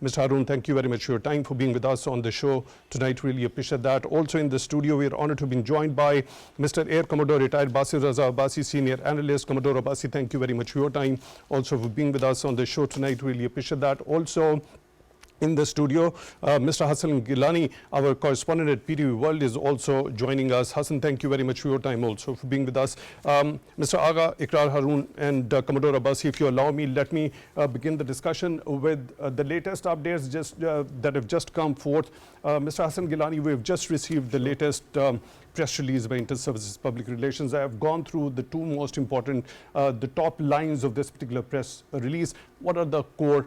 Mr. Harun, thank you very much for your time, for being with us on the show tonight. Really appreciate that. Also in the studio, we are honored to be joined by Mr. Air Commodore retired Basir Raza Abbasi, Senior Analyst. Commodore Abbasi, thank you very much for your time, also for being with us on the show tonight. Really appreciate that. Also in the studio, Mr. Hassan Gilani, our correspondent at PTV World, is also joining us. Hassan, thank you very much for your time, also for being with us. Mr. Agha, Iqrar Haroon and Commodore Abbasi, if you allow me, let me begin the discussion with the latest updates that have just come forth. Mr. Hassan Gilani, we have just received the latest press release by Inter-Services Public Relations. I have gone through the two most important, the top lines of this particular press release. What are the core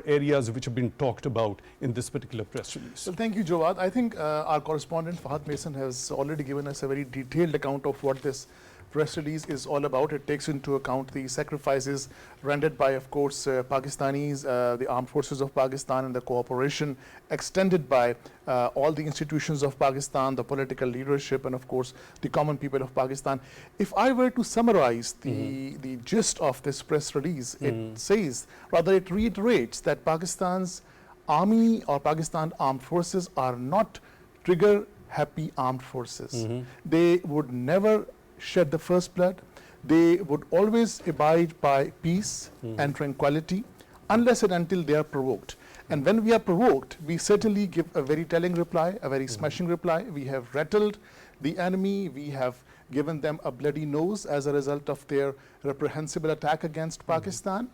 areas which have been talked about in this particular press release? Well, thank you, Jawad. I think our correspondent Fahad Mason has already given us a very detailed account of what this press release is all about. It takes into account the sacrifices rendered by, of course, Pakistanis, the armed forces of Pakistan, and the cooperation extended by all the institutions of Pakistan, the political leadership, and of course the common people of Pakistan. If I were to summarize the gist of this press release, it says, rather it reiterates that Pakistan's army or Pakistan armed forces are not trigger happy armed forces. They would never shed the first blood. They would always abide by peace and tranquility unless and until they are provoked. And when we are provoked, we certainly give a very telling reply, a very smashing reply. We have rattled the enemy. We have given them a bloody nose as a result of their reprehensible attack against Pakistan.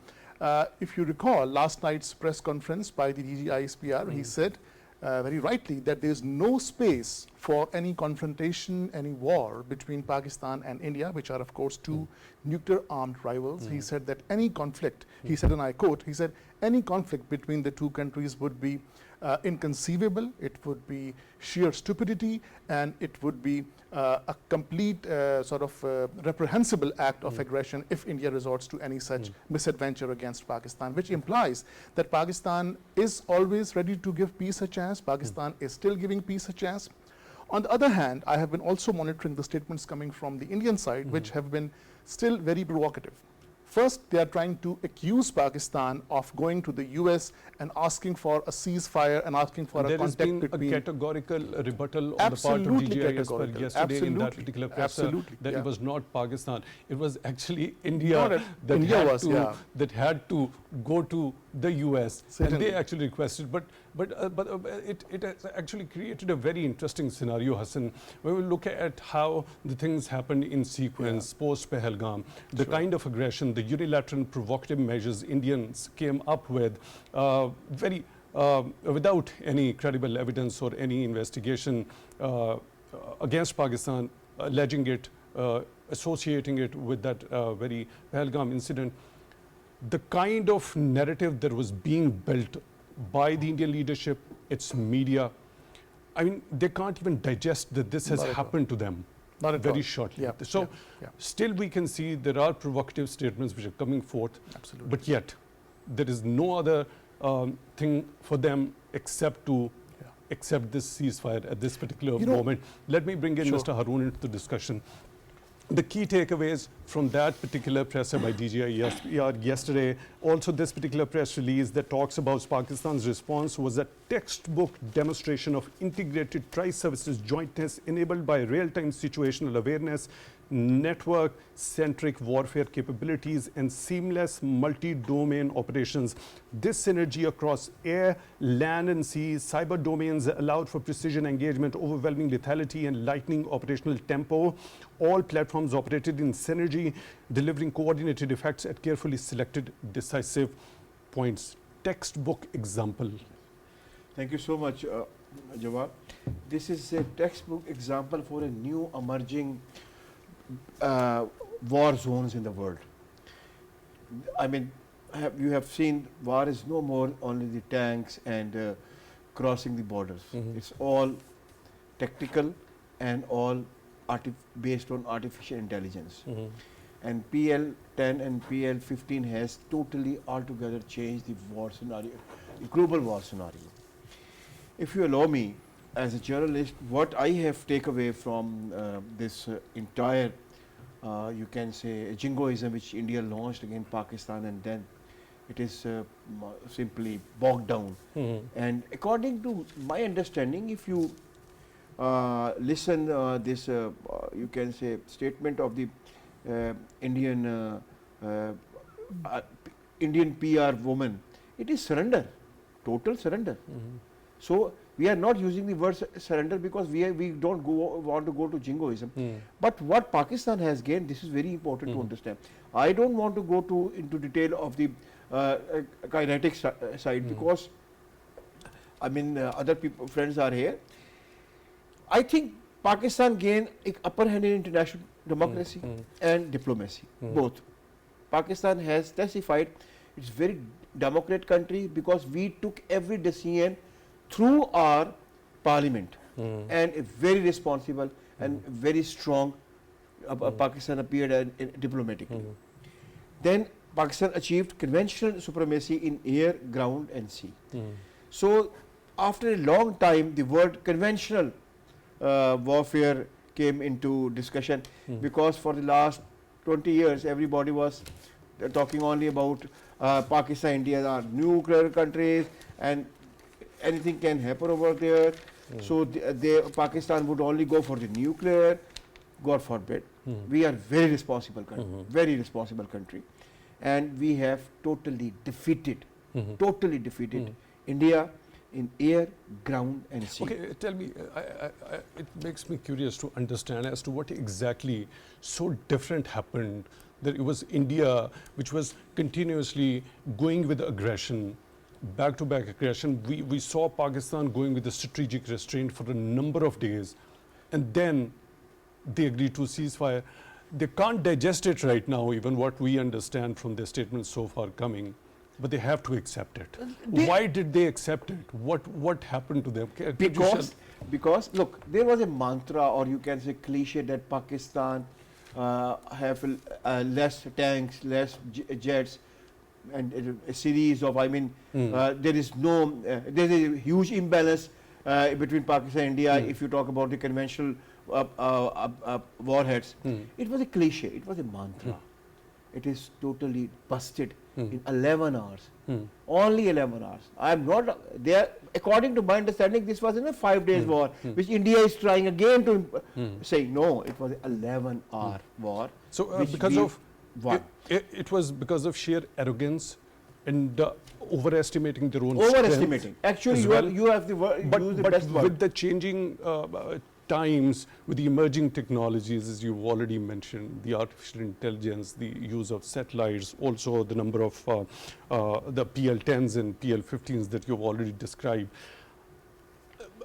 If you recall last night's press conference by the DG ISPR, he said very rightly that there is no space for any confrontation, any war between Pakistan and India, which are of course two nuclear armed rivals. He said that any conflict, he said, and I quote, he said, any conflict between the two countries would be inconceivable, it would be sheer stupidity, and it would be a complete reprehensible act of aggression if India resorts to any such misadventure against Pakistan, which implies that Pakistan is always ready to give peace a chance. Pakistan is still giving peace a chance. On the other hand, I have been also monitoring the statements coming from the Indian side, which have been still very provocative. First, they are trying to accuse Pakistan of going to the US and asking for a ceasefire and asking for a contact between... There has been a categorical rebuttal on the part of DGI yesterday in that particular press that it was not Pakistan. It was actually India that had to go to the US. Certainly. And they actually requested. But it has actually created a very interesting scenario, Hassan. When we look at how the things happened in sequence post-Pahalgam, the kind of aggression, the unilateral and provocative measures Indians came up with, without any credible evidence or any investigation against Pakistan, alleging it, associating it with that very Pahalgam incident. The kind of narrative that was being built by the Indian leadership, its media, I mean, they can't even digest that this has happened to them very shortly. Still we can see there are provocative statements which are coming forth, but yet there is no other thing for them except to accept this ceasefire at this particular moment. Let me bring in Mr. Haroon into the discussion. The key takeaways from that particular presser by DGI yesterday, also this particular press release that talks about Pakistan's response, was a textbook demonstration of integrated tri-services jointness enabled by real-time situational awareness, network-centric warfare capabilities, and seamless multi-domain operations. This synergy across air, land, and sea cyber domains allowed for precision engagement, overwhelming lethality, and lightning operational tempo. All platforms operated in synergy, delivering coordinated effects at carefully selected decisive points. Textbook example. Thank you so much, Jawad. This is a textbook example for a new emerging war zones in the world. I mean, you have seen war is no more only the tanks and crossing the borders. It's all tactical and all based on artificial intelligence. And PL10 and PL15 has totally altogether changed the war scenario, the global war scenario. If you allow me, as a journalist, what I have taken away from this entire, you can say, jingoism which India launched against Pakistan and then it is simply bogged down. And according to my understanding, if you listen this, you can say, statement of the Indian Indian PR woman, it is surrender, total surrender. So we are not using the word surrender because we don't want to go to jingoism. But what Pakistan has gained, this is very important to understand. I don't want to go into detail of the kinetic side because I mean other people, friends are here. I think Pakistan gained upper hand in international democracy and diplomacy, both. Pakistan has testified it's very democratic country because we took every decision through our parliament and a very responsible and very strong Pakistan appeared diplomatically. Then Pakistan achieved conventional supremacy in air, ground and sea. So after a long time the word conventional warfare came into discussion because for the last 20 years everybody was talking only about Pakistan, India are nuclear countries and anything can happen over there. So Pakistan would only go for the nuclear, God forbid. We are very responsible country, very responsible country, and we have totally defeated India in air, ground and sea. Okay, tell me, it makes me curious to understand as to what exactly so different happened that it was India which was continuously going with aggression, back-to-back aggression. We saw Pakistan going with a strategic restraint for a number of days, and then they agreed to ceasefire. They can't digest it right now, even what we understand from their statements so far coming, but they have to accept it. Why did they accept it? What happened to them? Because look, there was a mantra, or you can say cliche, that Pakistan have less tanks, less jets, and a series of, I mean, there is a huge imbalance between Pakistan and India if you talk about the conventional warheads. It was a cliche, it was a mantra. It is totally busted in 11 hours. Only 11 hours. I am not there. According to my understanding, this was in a 5 days war, which India is trying again to say no. It was an 11-hour war. So because of it was because of sheer arrogance and overestimating their own overestimating. Actually, you have the word. But use the best word. With the changing times, with the emerging technologies, as you've already mentioned, the artificial intelligence, the use of satellites, also the number of the PL-10s and PL-15s that you've already described.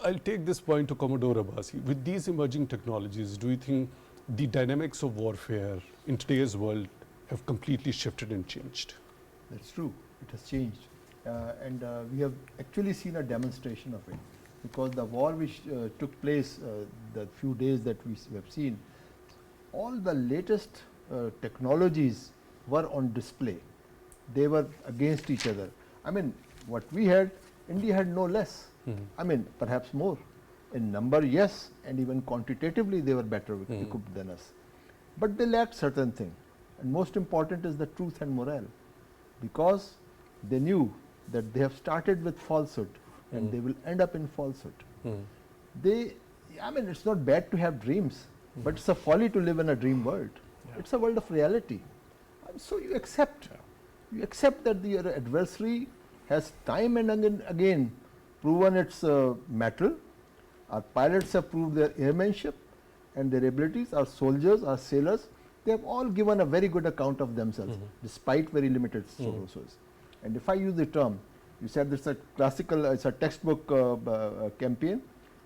I'll take this point to Commodore Abbasi. With these emerging technologies, do you think the dynamics of warfare in today's world have completely shifted and changed? That's true. It has changed. And we have actually seen a demonstration of it. Because the war which took place, the few days that we have seen, all the latest technologies were on display. They were against each other. I mean, what we had, India had no less. I mean, perhaps more. In number, yes, and even quantitatively they were better equipped than us. But they lacked certain things. And most important is the truth and morale. Because they knew that they have started with falsehood and they will end up in falsehood. I mean, it's not bad to have dreams, but it's a folly to live in a dream world. It's a world of reality. And so you accept. You accept that your adversary has time and again proven its mettle. Our pilots have proved their airmanship and their abilities. Our soldiers, our sailors, they have all given a very good account of themselves, despite very limited resources. And if I use the term, you said it's a classical, it's a textbook campaign.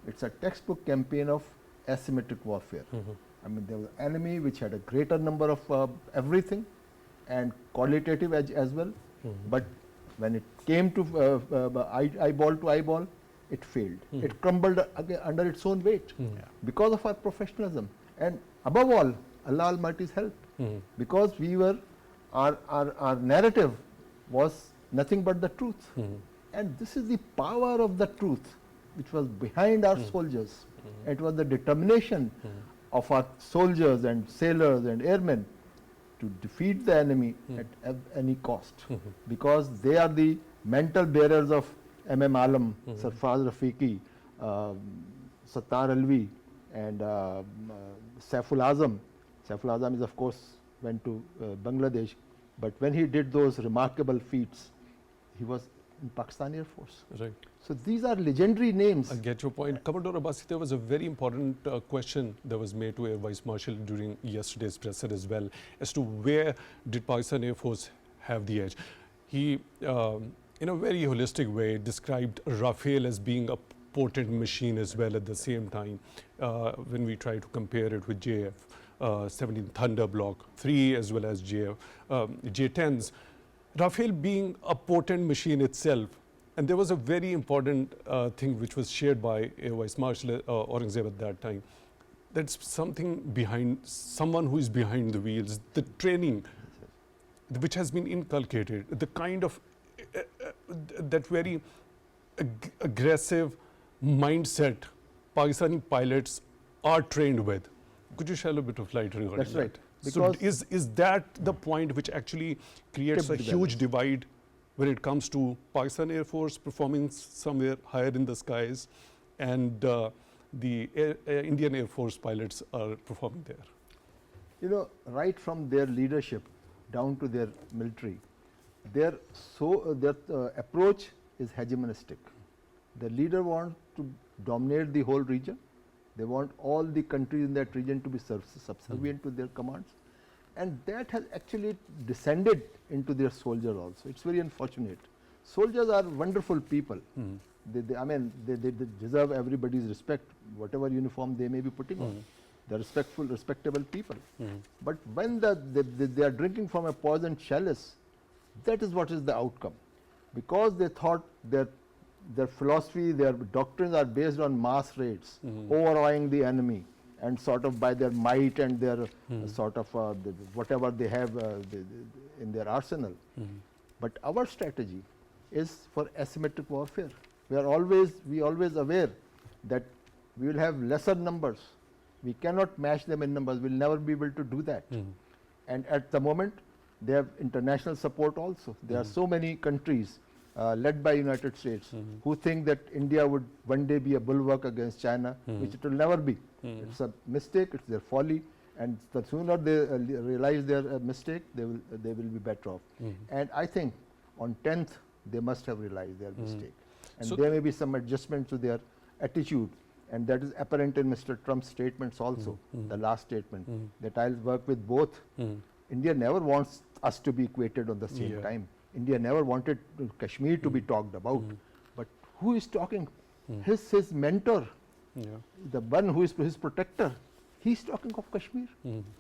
It's a textbook campaign of asymmetric warfare. I mean, there was an enemy which had a greater number of everything and qualitative edge as well. But when it came to eyeball to eyeball, it failed. It crumbled under its own weight because of our professionalism. And above all, Allah Almighty's help. Because we were, our narrative was nothing but the truth. And this is the power of the truth which was behind our soldiers. It was the determination of our soldiers and sailors and airmen to defeat the enemy at any cost, because they are the mental bearers of MM Alam, Sarfraz Rafiqi, Sattar Alvi, and Saiful Azam. Saiful Azam is, of course, went to Bangladesh, but when he did those remarkable feats, he was in Pakistan Air Force. Right. So these are legendary names. I get your point. Commodore Abbasi, there was a very important question that was made to Air Vice Marshal during yesterday's presser as well, as to where did Pakistan Air Force have the edge. He, in a very holistic way, described Rafale as being a potent machine as well at the same time, when we try to compare it with JF 17 Thunder Block 3 as well as J10s. Rafale being a potent machine itself. And there was a very important thing which was shared by Air Vice Marshal Aurangzeb at that time. That's something behind, someone who is behind the wheels, the training which has been inculcated, the kind of that very aggressive mindset Pakistani pilots are trained with. Could you shed a bit of light regarding That's right. that? So is that the point which actually creates a huge divide when it comes to Pakistan Air Force performing somewhere higher in the skies, and the Indian Air Force pilots are performing there? You know, right from their leadership down to their military, their approach is hegemonistic. The leader wants to dominate the whole region. They want all the countries in that region to be subservient to their commands. And that has actually descended into their soldiers also. It's very unfortunate. Soldiers are wonderful people. They deserve everybody's respect, whatever uniform they may be putting on. They're respectable people. But when they are drinking from a poisoned chalice, that is what is the outcome. Because they thought their philosophy, their doctrines are based on mass raids, overawing the enemy, and sort of by their might and their sort of whatever they have in their arsenal. But our strategy is for asymmetric warfare. We always aware that we will have lesser numbers. We cannot match them in numbers. We'll never be able to do that. And at the moment, they have international support also. There are so many countries led by United States who think that India would one day be a bulwark against China, which it will never be. It's a mistake, it's their folly, and the sooner they realize their mistake, they will be better off. And I think on 10th, they must have realized their mistake. And so there may be some adjustment to their attitude, and that is apparent in Mr. Trump's statements also, the last statement, that I'll work with both. India never wants us to be equated on the same time. India never wanted Kashmir to be talked about. But who is talking? His mentor, the one who is his protector, he's talking of Kashmir.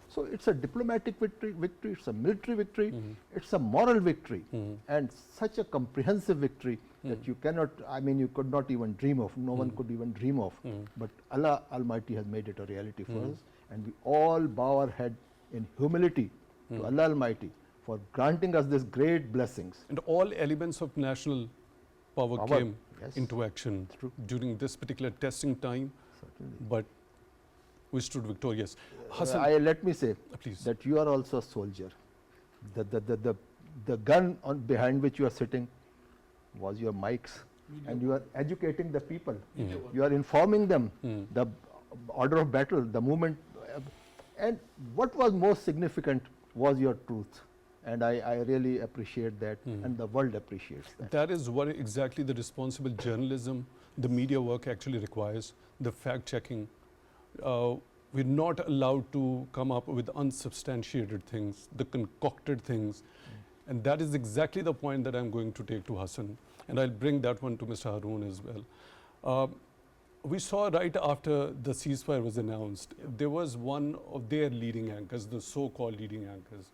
So it's a diplomatic victory, it's a military victory, it's a moral victory, and such a comprehensive victory that you cannot, you could not even dream of, no one could even dream of. But Allah Almighty has made it a reality for us, and we all bow our head in humility to Allah Almighty for granting us these great blessings. And all elements of national power came into action during this particular testing time. Certainly. But we stood victorious. Let me say that you are also a soldier. The gun behind which you are sitting was your mics, and you are educating the people. You are informing them the order of battle, the movement, and what was most significant was your truth. And I really appreciate that, and the world appreciates that. That is what exactly the responsible journalism, the media work actually requires, the fact-checking. We're not allowed to come up with unsubstantiated things, the concocted things. And that is exactly the point that I'm going to take to Hassan. And I'll bring that one to Mr. Haroon as well. We saw right after the ceasefire was announced, there was one of their leading anchors, the so-called leading anchors.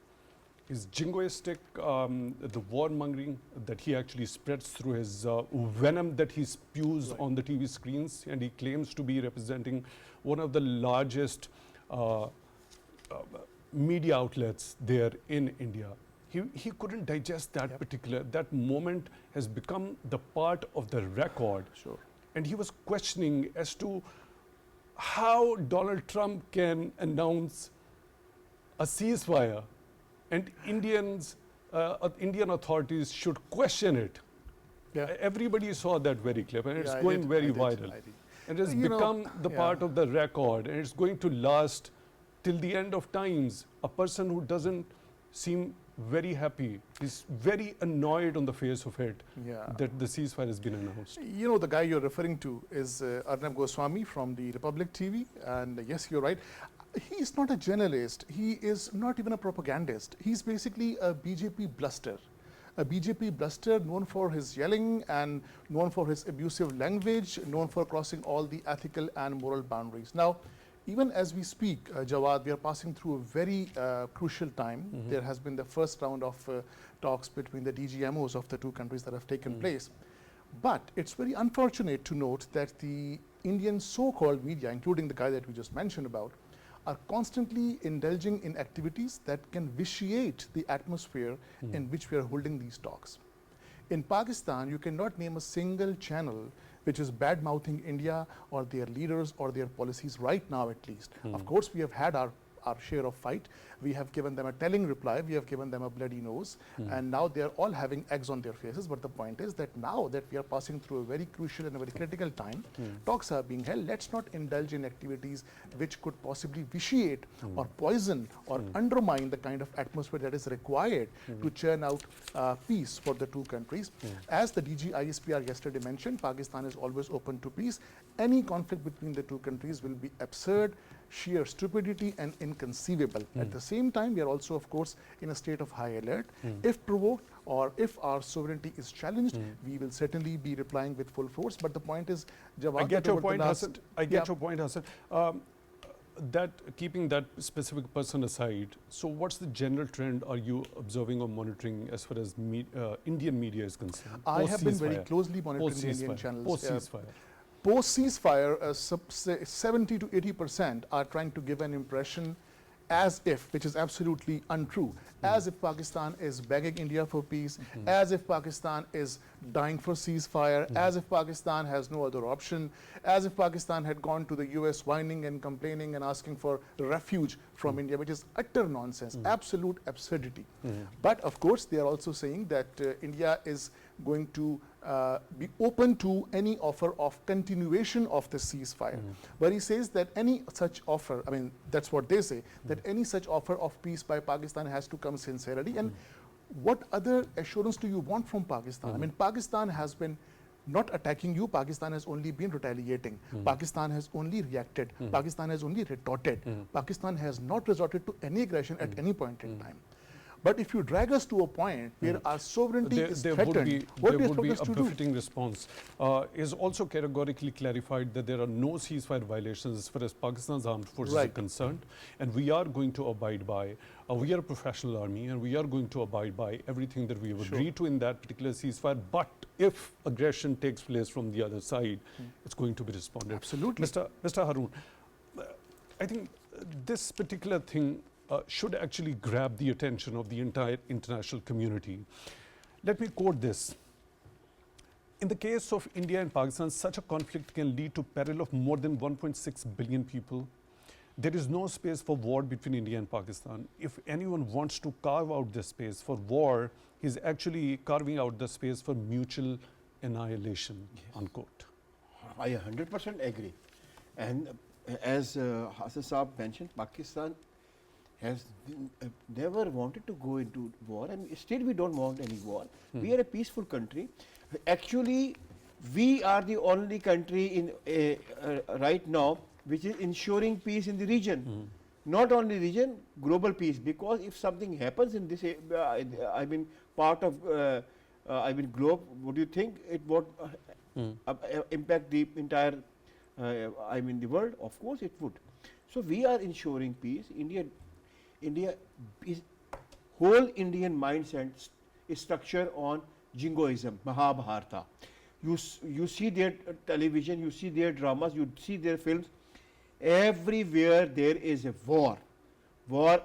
His jingoistic, the warmongering that he actually spreads through his venom that he spews on the TV screens, and he claims to be representing one of the largest media outlets there in India. He couldn't digest that that moment has become the part of the record. And he was questioning as to how Donald Trump can announce a ceasefire and Indian authorities should question it. Yeah. Everybody saw that very clip, and it's Yeah, I going did, very I did, viral. I did. And it's You know, become the yeah. part of the record, and it's going to last till the end of times. A person who doesn't seem very happy is very annoyed on the face of it Yeah. that the ceasefire has been announced. You know, the guy you're referring to is Arnab Goswami from the Republic TV, and yes, you're right. He's not a journalist. He is not even a propagandist. He's basically a BJP bluster. A BJP bluster known for his yelling and known for his abusive language, known for crossing all the ethical and moral boundaries. Now, even as we speak, Jawad, we are passing through a very crucial time. There has been the first round of talks between the DGMOs of the two countries that have taken place. But it's very unfortunate to note that the Indian so-called media, including the guy that we just mentioned about, are constantly indulging in activities that can vitiate the atmosphere in which we are holding these talks. In Pakistan, you cannot name a single channel which is bad-mouthing India or their leaders or their policies right now, at least. Of course, we have had our share of fight. We have given them a telling reply. We have given them a bloody nose. And now they are all having eggs on their faces. But the point is that now that we are passing through a very crucial and a very critical time, talks are being held. Let's not indulge in activities which could possibly vitiate or poison or undermine the kind of atmosphere that is required to churn out peace for the two countries. As the DG ISPR yesterday mentioned, Pakistan is always open to peace. Any conflict between the two countries will be absurd, sheer stupidity, and inconceivable. At the same time, we are also, of course, in a state of high alert. If provoked or if our sovereignty is challenged, we will certainly be replying with full force. But the point is, Jawad, I get that your over the point, last- Hassan. I get your point, Hassan. That keeping that specific person aside, so what's the general trend are you observing or monitoring as far as Indian media is concerned? I have been very Post-ceasefire. closely monitoring the Indian Post-ceasefire. channels. Post-ceasefire. Post-ceasefire, 70 to 80% are trying to give an impression as if, which is absolutely untrue, as if Pakistan is begging India for peace, as if Pakistan is dying for ceasefire, as if Pakistan has no other option, as if Pakistan had gone to the US whining and complaining and asking for refuge from India, which is utter nonsense, absolute absurdity. But of course, they are also saying that India is going to be open to any offer of continuation of the ceasefire. Where he says that any such offer, I mean, that's what they say, that any such offer of peace by Pakistan has to come sincerely. And what other assurance do you want from Pakistan? I mean, Pakistan has been not attacking you, Pakistan has only been retaliating. Pakistan has only reacted. Pakistan has only retorted. Pakistan has not resorted to any aggression at any point in time. But if you drag us to a point where our sovereignty is threatened, what do you expect us to a do? befitting response. Is also categorically clarified that there are no ceasefire violations as far as Pakistan's armed forces are concerned, and we are going to abide by. We are a professional army, and we are going to abide by everything that we have agreed to in that particular ceasefire. But if aggression takes place from the other side, it's going to be responded. Absolutely. Mr. Haroon, I think this particular thing should actually grab the attention of the entire international community. Let me quote this. In the case of India and Pakistan, such a conflict can lead to peril of more than 1.6 billion people. There is no space for war between India and Pakistan. If anyone wants to carve out this space for war, he's actually carving out the space for mutual annihilation, unquote. I 100% agree. And as Hassan Saab mentioned, Pakistan has never wanted to go into war, and still we don't want any war. We are a peaceful country. Actually, we are the only country in right now which is ensuring peace in the region. Not only region, global peace. Because if something happens in this, I mean, part of, I mean, globe, would you think it would impact the entire, I mean, the world? Of course, it would. So we are ensuring peace. India is whole Indian mindset is structured on jingoism, Mahabharata. You see their television, you see their dramas, you see their films. Everywhere there is a war. War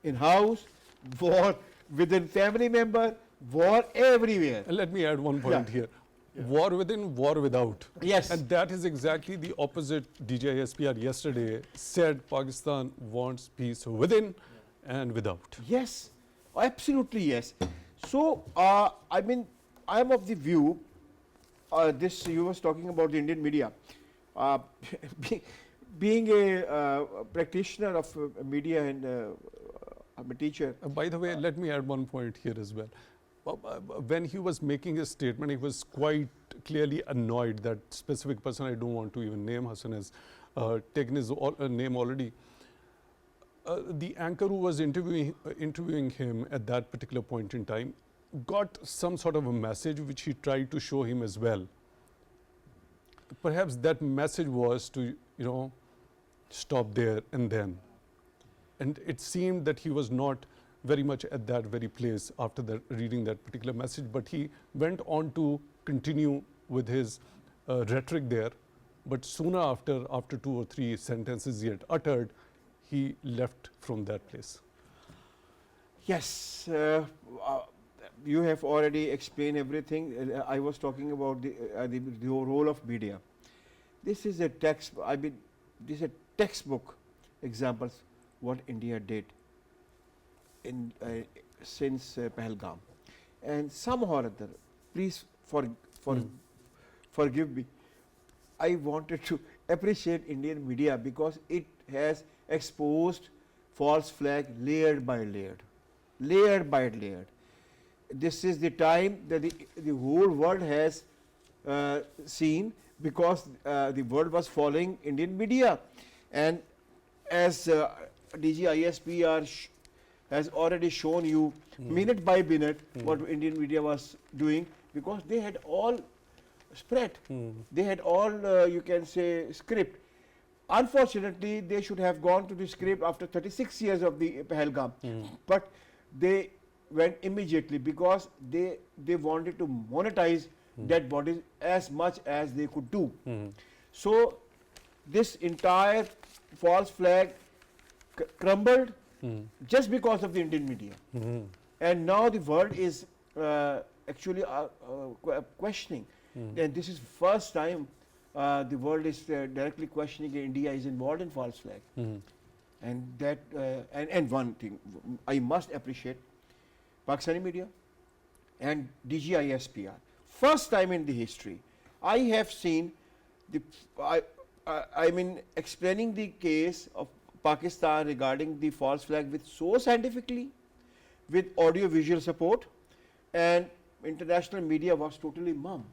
in house, war within family member, war everywhere. Let me add one point here. War within, war without. Yes. And that is exactly the opposite. DJISPR yesterday said Pakistan wants peace within and without. Yes, absolutely yes. So, I mean, I am of the view, this you was talking about the Indian media. Uh, being a practitioner of media and I'm a teacher. By the way, let me add one point here as well. When he was making his statement, he was quite clearly annoyed that specific person, I don't want to even name, Hassan has taken his name already. The anchor who was interviewing him at that particular point in time got some sort of a message which he tried to show him as well. Perhaps that message was to, stop there and then. And it seemed that he was not very much at that very place after reading that particular message, but he went on to continue with his rhetoric there. But sooner after 2 or 3 sentences he had uttered, he left from that place. Yes, you have already explained everything. I was talking about the role of media. This is a text. I mean, this is a textbook examples what India did in since Pahalgam, and somehow or other, please forgive me. I wanted to appreciate Indian media because it has exposed false flag layered by layered. This is the time that the whole world has seen, because the world was following Indian media, and as DGISPR has already shown you minute by minute what Indian media was doing, because they had all spread, they had all you can say script. Unfortunately, they should have gone to the script after 36 years of the Pahalgam, but they went immediately because they wanted to monetize dead bodies as much as they could do. So this entire false flag crumbled just because of the Indian media, and now the world is actually questioning, and this is first time the world is directly questioning India is involved in false flag. And that and one thing I must appreciate Pakistani media and DGISPR. First time in the history I have seen I mean explaining the case of Pakistan regarding the false flag with so scientifically, with audio visual support, and international media was totally mum,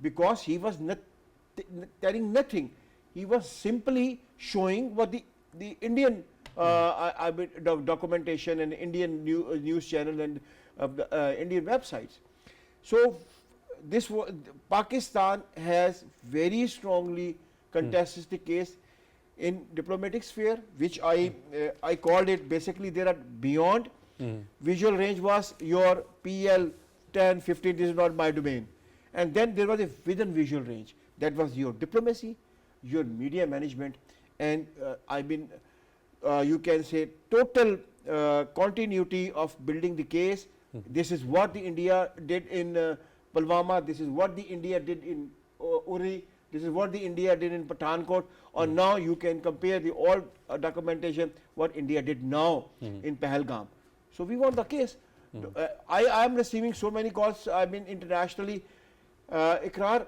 because he was not telling nothing. He was simply showing what the Indian documentation and Indian news channel and Indian websites. So this Pakistan has very strongly contested the case in diplomatic sphere, which I called it basically there are beyond. Visual range was your PL 10, 15, this is not my domain. And then there was a within visual range, that was your diplomacy, your media management, and I mean you can say total continuity of building the case. This is what the India did in Pulwama, this is what the India did in Uri, this is what the India did in Pathankot, or now you can compare the all documentation what India did now in Pahalgam. So we won the case. I am receiving so many calls, I mean internationally. Ikrar,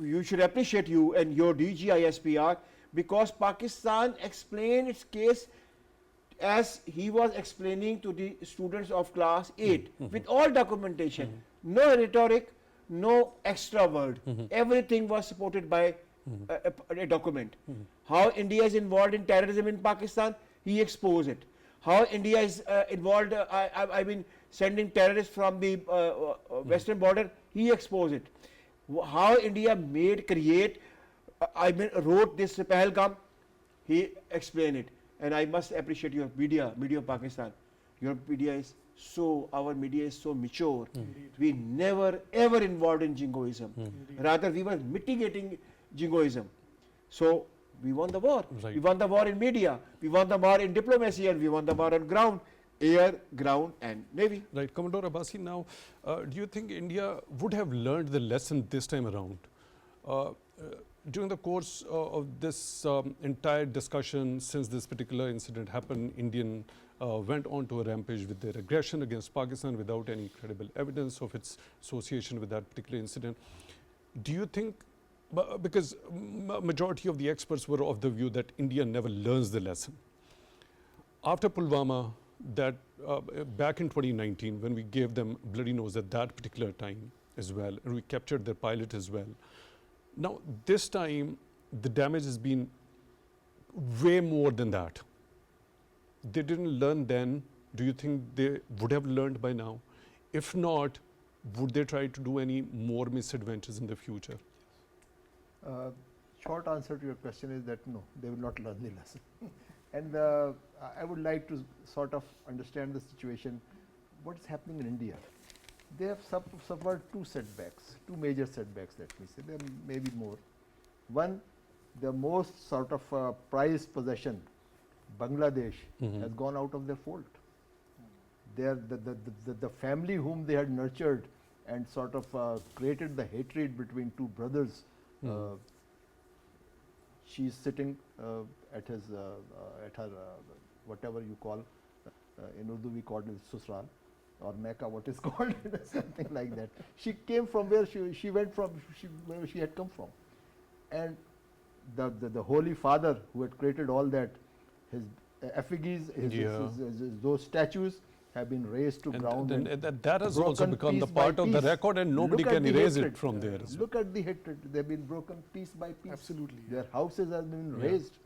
you should appreciate you and your DGISPR, because Pakistan explained its case as he was explaining to the students of class 8 with all documentation, no rhetoric, no extra word, everything was supported by a document. How India is involved in terrorism in Pakistan, he exposed it. How India is involved, I mean sending terrorists from the western border, he exposed it. How India wrote this Pahalgam, he explained it. And I must appreciate your media of Pakistan. Your media is our media is so mature. We never ever involved in jingoism. Rather, we were mitigating jingoism. So we won the war. Right. We won the war in media. We won the war in diplomacy, and we won the war on ground, air, ground, and navy. Right, Commodore Abbasi, now do you think India would have learned the lesson this time around? During the course of this entire discussion, since this particular incident happened, Indian went on to a rampage with their aggression against Pakistan without any credible evidence of its association with that particular incident. Do you think, because majority of the experts were of the view that India never learns the lesson. After Pulwama, that back in 2019, when we gave them bloody nose at that particular time as well, and we captured their pilot as well. Now, this time, the damage has been way more than that. They didn't learn then. Do you think they would have learned by now? If not, would they try to do any more misadventures in the future? Short answer to your question is that no, they will not learn the lesson. And I would like to sort of understand the situation, what is happening in India. They have suffered two setbacks, two major setbacks, let me say. There may be more. One, the most sort of prized possession, Bangladesh, has gone out of their fold. The family whom they had nurtured and sort of created the hatred between two brothers. She's sitting at her whatever you call, in Urdu we call it Susral, or Mecca, what is called, something like that. She came from where she went from, where she had come from. And the Holy Father who had created all that, his effigies, those statues have been raised to ground. And that has also become the part of the record, and nobody can erase it from there. Look at the hatred. They've been broken piece by piece. Absolutely. Their houses have been razed.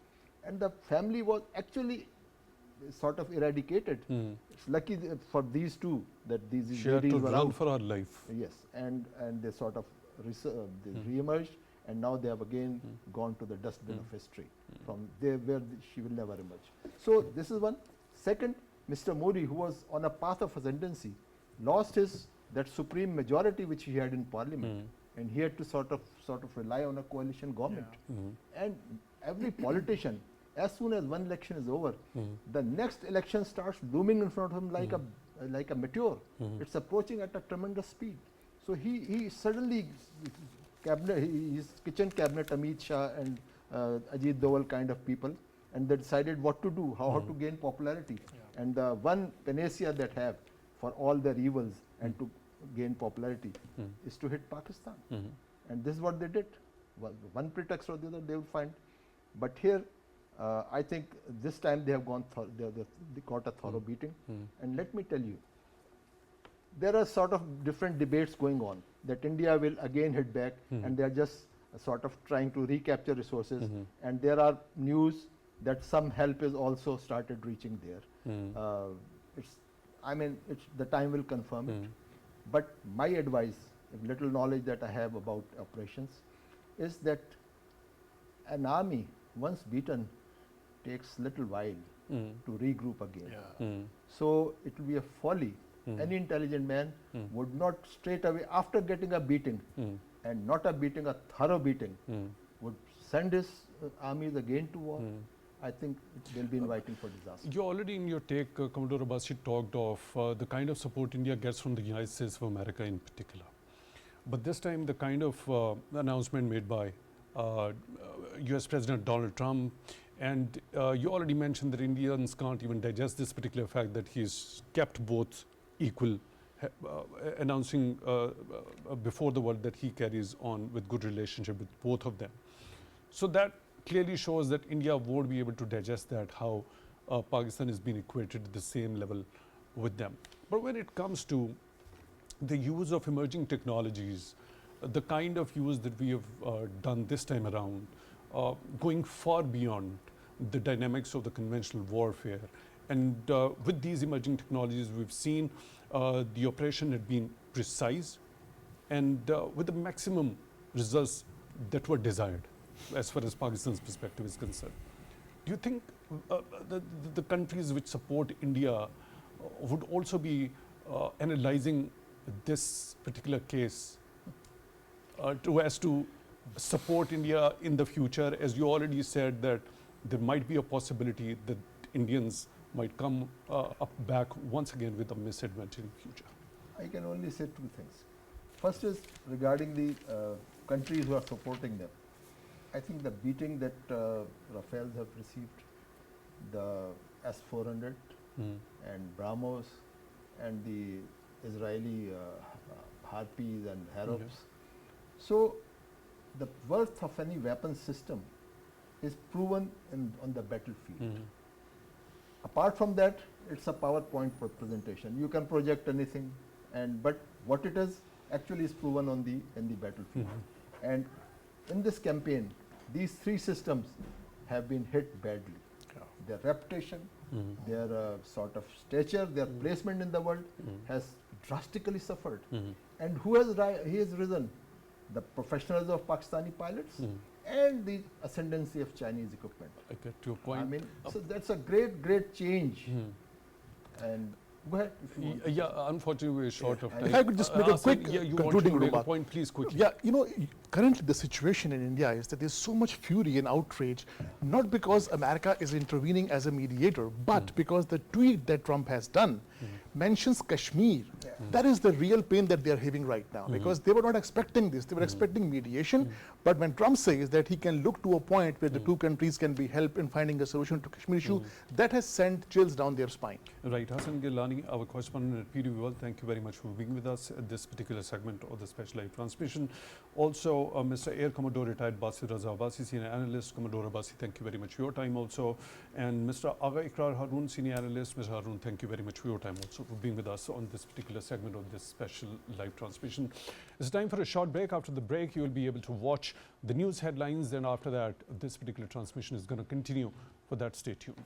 And the family was actually sort of eradicated. It's lucky for these two that these ladies were run out. for her life. Yes, and they sort of re-emerged, and now they have again gone to the dustbin of history, from there where she will never emerge. So this is one. Second, Mr. Modi, who was on a path of ascendancy, lost that supreme majority which he had in parliament, and he had to sort of rely on a coalition government. And every politician, as soon as one election is over, the next election starts looming in front of him like a meteor. It's approaching at a tremendous speed. So he suddenly, his kitchen cabinet, Amit Shah and Ajit Doval kind of people, and they decided what to do, how to gain popularity. And the one panacea that have for all their evils and to gain popularity is to hit Pakistan. And this is what they did. One pretext or the other they will find. But here, I think this time they have gone, they got a thorough beating. And let me tell you, there are sort of different debates going on that India will again hit back, and they are just sort of trying to recapture resources. And there are news that some help is also started reaching there. The time will confirm it. But my advice, little knowledge that I have about operations, is that an army, once beaten, takes little while to regroup again. So it will be a folly. Any intelligent man would not straight away, after getting a beating, and not a beating, a thorough beating, would send his armies again to war. I think they'll be inviting for disaster. You already in your take, Commodore Abbasi, talked of the kind of support India gets from the United States of America in particular. But this time the kind of announcement made by US President Donald Trump, and you already mentioned that Indians can't even digest this particular fact that he's kept both equal, announcing before the world that he carries on with good relationship with both of them. So that clearly shows that India won't be able to digest that, how Pakistan is being equated at the same level with them. But when it comes to the use of emerging technologies, the kind of use that we have done this time around, going far beyond the dynamics of the conventional warfare. And with these emerging technologies, we've seen the operation had been precise and with the maximum results that were desired as far as Pakistan's perspective is concerned. Do you think the countries which support India would also be analyzing this particular case as to support India in the future? As you already said, that there might be a possibility that Indians might come back once again with a misadventure in the future. I can only say two things. First is regarding the countries who are supporting them. I think the beating that Rafales have received, the S-400 and BrahMos and the Israeli Harpies and Harrops. So the worth of any weapon system is proven on the battlefield. Apart from that, it's a PowerPoint presentation. You can project anything, but what it is actually is proven in the battlefield. And in this campaign, these three systems have been hit badly. Their reputation, their sort of stature, their placement in the world has drastically suffered. And who has risen? The professionals of Pakistani pilots and the ascendancy of Chinese equipment. I get to your point. I mean, so that's a great change. And go ahead if you want. Yeah, unfortunately we're short of time. If I could just make a quick you want concluding to make a remark. point, please quickly. Yeah, you know, currently the situation in India is that there's so much fury and outrage, not because America is intervening as a mediator, but because the tweet that Trump has done mentions Kashmir. That is the real pain that they are having right now, because they were not expecting this. They were expecting mediation, but when Trump says that he can look to a point where the two countries can be helped in finding a solution to Kashmir issue, that has sent chills down their spine. Right, Hassan Gilani, our correspondent at PDV World, thank you very much for being with us at this particular segment of the special live transmission. Also, Mr. Air Commodore retired Basir Raza Abbasi, senior analyst, Commodore Abbasi, thank you very much for your time also. And Mr. Agha Ikrar Haroon, senior analyst, Mr. Haroon, thank you very much for your time also for being with us on this particular segment of this special live transmission. It's time for a short break. After the break, you will be able to watch the news headlines. Then after that, this particular transmission is going to continue. For that, stay tuned.